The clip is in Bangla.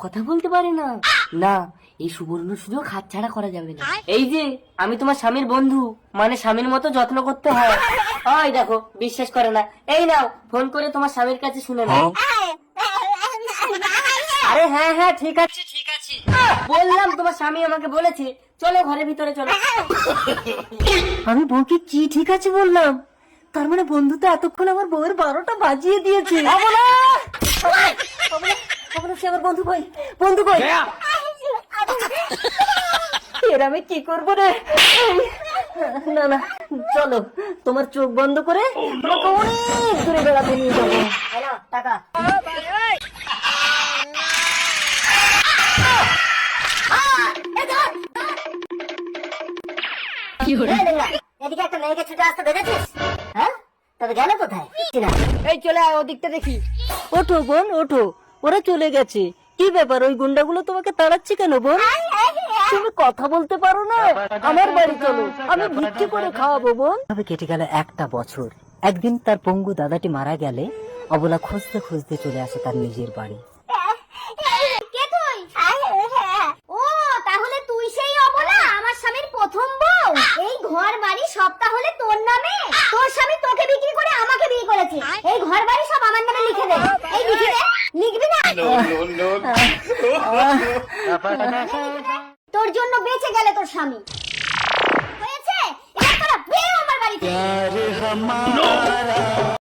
কথা বলতে পারে না। না, এই সুবর্ণ সুযোগ হাতছাড়া করা যাবে না। এই যে আমি তোমার স্বামীর বন্ধু, মানে স্বামীর মতো যত্ন করতে হয়। ওই দেখো, বিশ্বাস করে না, এই নাও ফোন করে তোমার স্বামীর কাছে শুনে নাও। আরে হ্যাঁ হ্যাঁ, ঠিক আছে ঠিক আছে, বললাম তোমার স্বামী আমাকে বলেছে। চলো ঘরের ভিতরে চলো। আমি বউকে কি ঠিক আছে বললাম? তার মানে বন্ধু তো এতক্ষণ আমার বউয়ের 12টা বাজিয়ে দিয়েছে। সে আমার বন্ধু কই, বন্ধু কই? এর আমি কি করবো রে? না না, চলো তোমার চোখ বন্ধ করে তোমাকে অনেক দূরে বেড়াতে নিয়ে যাবো। টাকা এদিকে একটা মেয়েকে ছুটে আসতে দেখেছিস? হ্যাঁ, তবে গেল কোথায়? এই চলে আয়, ওদিকটা দেখি। ওঠো বোন ওঠো, ওরা চলে গেছে। কি ব্যাপার, ওই গুন্ডাগুলো তোমাকে তাড়াচ্ছে কেন বোন? তুমি কথা বলতে পারো না? আমার বাড়ি চলো, আমি ভিক্ষে করে খাওয়াবো বোন। তবে কেটে গেল একটা বছর। একদিন তার পঙ্গু দাদাটি মারা গেলে অবলা খুঁজতে খুঁজতে চলে আসে তার নিজের বাড়ি। কে তুই? ও তাহলে তুই সেই অবলা, আমার স্বামীর প্রথম বউ। এই ঘর বাড়ি সব তাহলে তোর নামে? তোর স্বামী তোকে বিক্রি করে আমাকে বিয়ে করেছে। এই ঘর বাড়ি সব আমার নামে লিখে দে। এই লিখে দে, লিখবি না? তোর জন্য বেঁচে গেলে তোর স্বামী। হয়েছে, এবার তোরা বেরো আমার বাড়ি থেকে।